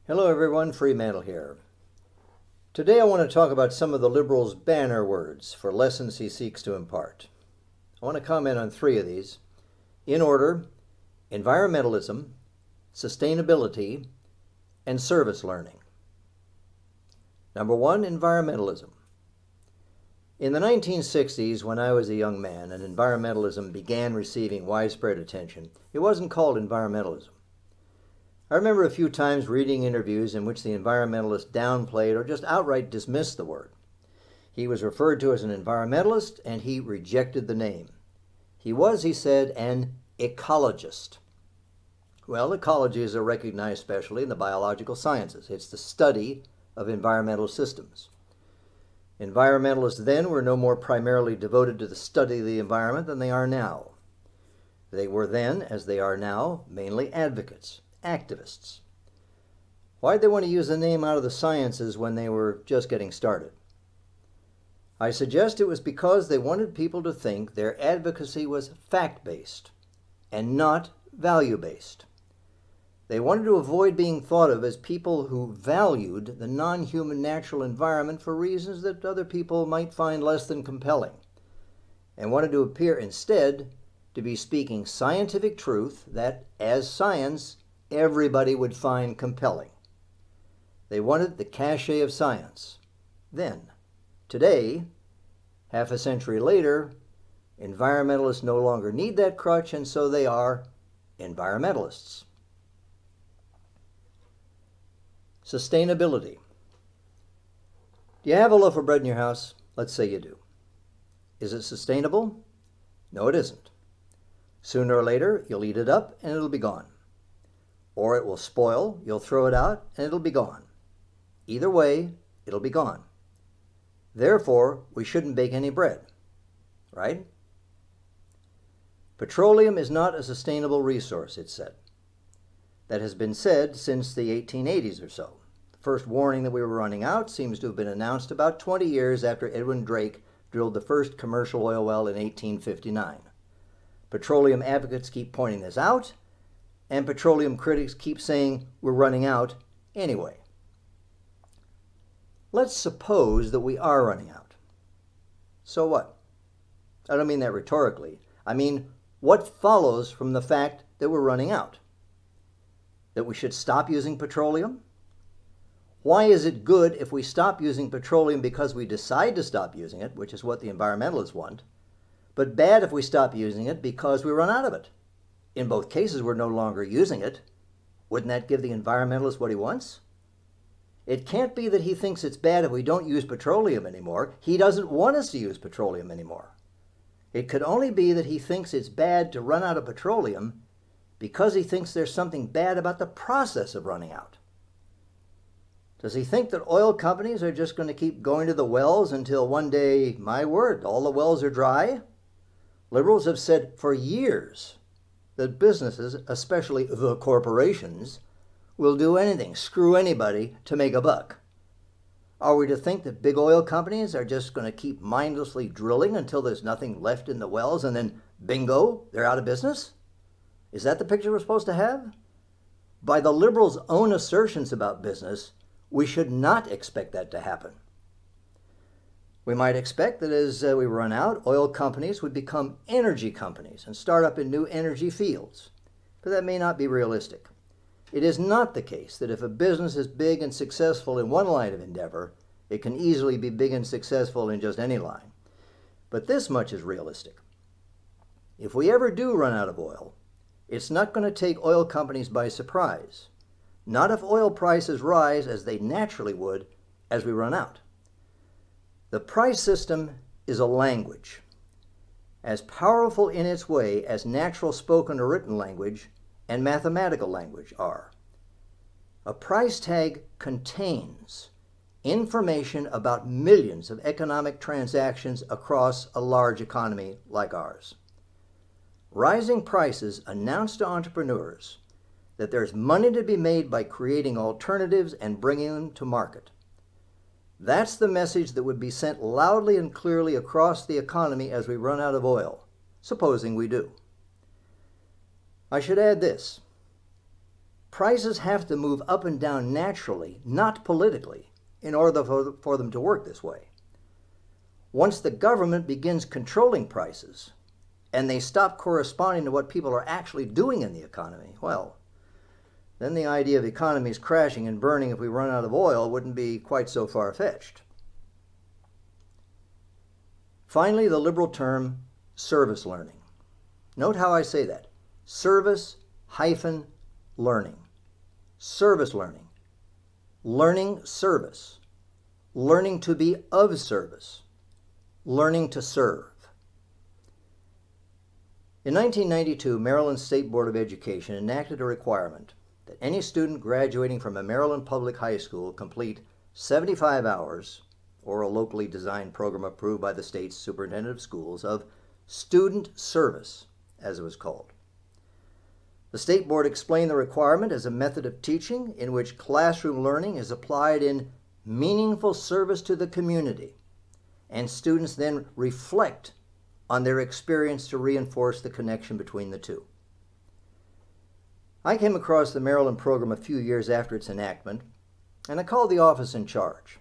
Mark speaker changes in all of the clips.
Speaker 1: Hello everyone, Freemantle here. Today I want to talk about some of the liberal's banner words for lessons he seeks to impart. I want to comment on three of these. In order: environmentalism, sustainability, and service learning. Number one, environmentalism. In the 1960s, when I was a young man and environmentalism began receiving widespread attention, it wasn't called environmentalism. I remember a few times reading interviews in which the environmentalist downplayed or just outright dismissed the word. He was referred to as an environmentalist, and he rejected the name. He was, he said, an ecologist. Well, ecology is a recognized specialty in the biological sciences. It's the study of environmental systems. Environmentalists then were no more primarily devoted to the study of the environment than they are now. They were then, as they are now, mainly advocates, activists. Why'd they want to use the name out of the sciences when they were just getting started? I suggest it was because they wanted people to think their advocacy was fact-based and not value-based. They wanted to avoid being thought of as people who valued the non-human natural environment for reasons that other people might find less than compelling, and wanted to appear instead to be speaking scientific truth that, as science, everybody would find compelling. They wanted the cachet of science. Then, today, half a century later, environmentalists no longer need that crutch, and so they are environmentalists. Sustainability. Do you have a loaf of bread in your house? Let's say you do. Is it sustainable? No, it isn't. Sooner or later, you'll eat it up and it'll be gone. Or it will spoil, you'll throw it out, and it'll be gone. Either way, it'll be gone. Therefore, we shouldn't bake any bread, right? Petroleum is not a sustainable resource, it's said. That has been said since the 1880s or so. The first warning that we were running out seems to have been announced about 20 years after Edwin Drake drilled the first commercial oil well in 1859. Petroleum advocates keep pointing this out, and petroleum critics keep saying we're running out anyway. Let's suppose that we are running out. So what? I don't mean that rhetorically. I mean, what follows from the fact that we're running out? That we should stop using petroleum? Why is it good if we stop using petroleum because we decide to stop using it, which is what the environmentalists want, but bad if we stop using it because we run out of it? In both cases, we're no longer using it. Wouldn't that give the environmentalist what he wants? It can't be that he thinks it's bad if we don't use petroleum anymore. He doesn't want us to use petroleum anymore. It could only be that he thinks it's bad to run out of petroleum because he thinks there's something bad about the process of running out. Does he think that oil companies are just going to keep going to the wells until one day, my word, all the wells are dry? Liberals have said for years that businesses, especially the corporations, will do anything, screw anybody to make a buck. Are we to think that big oil companies are just going to keep mindlessly drilling until there's nothing left in the wells and then, bingo, they're out of business? Is that the picture we're supposed to have? By the liberals' own assertions about business, we should not expect that to happen. We might expect that as we run out, oil companies would become energy companies and start up in new energy fields. But that may not be realistic. It is not the case that if a business is big and successful in one line of endeavor, it can easily be big and successful in just any line. But this much is realistic. If we ever do run out of oil, it's not going to take oil companies by surprise. Not if oil prices rise as they naturally would as we run out. The price system is a language, as powerful in its way as natural spoken or written language and mathematical language are. A price tag contains information about millions of economic transactions across a large economy like ours. Rising prices announce to entrepreneurs that there's money to be made by creating alternatives and bringing them to market. That's the message that would be sent loudly and clearly across the economy as we run out of oil, supposing we do. I should add this. Prices have to move up and down naturally, not politically, in order for them to work this way. Once the government begins controlling prices, and they stop corresponding to what people are actually doing in the economy, well, then the idea of economies crashing and burning if we run out of oil wouldn't be quite so far-fetched. Finally, the liberal term service learning. Note how I say that. Service-learning. Service learning. Learning service. Learning to be of service. Learning to serve. In 1992, Maryland State Board of Education enacted a requirement that any student graduating from a Maryland public high school complete 75 hours, or a locally designed program approved by the state's superintendent of schools, of student service, as it was called. The State Board explained the requirement as a method of teaching in which classroom learning is applied in meaningful service to the community, and students then reflect on their experience to reinforce the connection between the two. I came across the Maryland program a few years after its enactment, and I called the office in charge.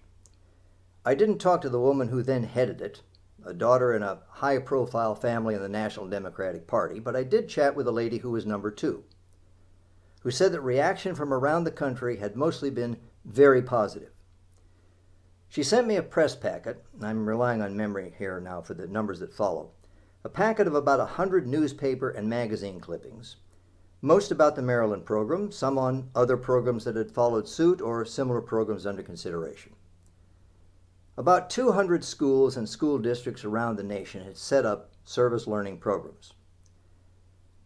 Speaker 1: I didn't talk to the woman who then headed it, a daughter in a high-profile family in the National Democratic Party, but I did chat with a lady who was number 2, who said that reaction from around the country had mostly been very positive. She sent me a press packet, and I'm relying on memory here now for the numbers that follow, a packet of about 100 newspaper and magazine clippings, most about the Maryland program, some on other programs that had followed suit or similar programs under consideration. About 200 schools and school districts around the nation had set up service learning programs.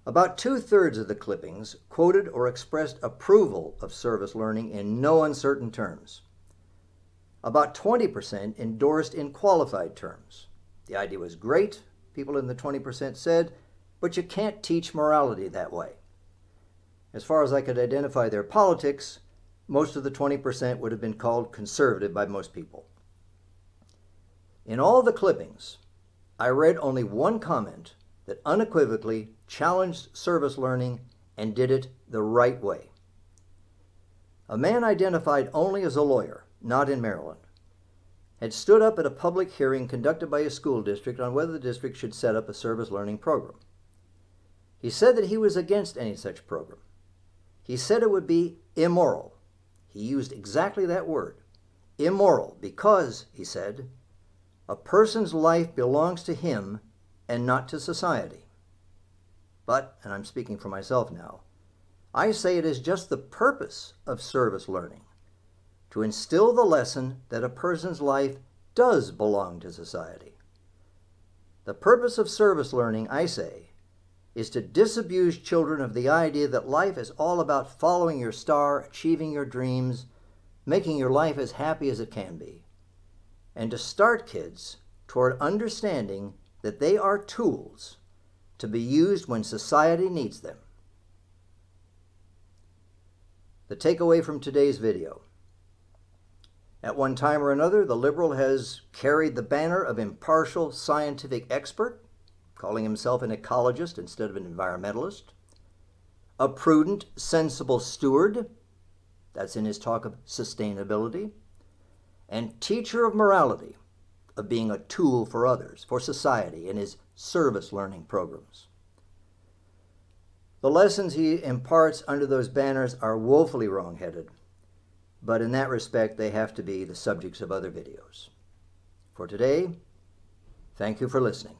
Speaker 1: About 2/3 of the clippings quoted or expressed approval of service learning in no uncertain terms. About 20% endorsed in qualified terms. The idea was great, people in the 20% said, but you can't teach morality that way. As far as I could identify their politics, most of the 20% would have been called conservative by most people. In all the clippings, I read only one comment that unequivocally challenged service learning and did it the right way. A man identified only as a lawyer, not in Maryland, had stood up at a public hearing conducted by a school district on whether the district should set up a service learning program. He said that he was against any such program. He said it would be immoral. He used exactly that word, immoral, because, he said, a person's life belongs to him and not to society. But, and I'm speaking for myself now, I say it is just the purpose of service learning to instill the lesson that a person's life does belong to society. The purpose of service learning, I say, is to disabuse children of the idea that life is all about following your star, achieving your dreams, making your life as happy as it can be, and to start kids toward understanding that they are tools to be used when society needs them. The takeaway from today's video. At one time or another, the liberal has carried the banner of impartial scientific expert, calling himself an ecologist instead of an environmentalist, a prudent, sensible steward, that's in his talk of sustainability, and teacher of morality, of being a tool for others, for society, in his service learning programs. The lessons he imparts under those banners are woefully wrong-headed, but in that respect they have to be the subjects of other videos. For today, thank you for listening.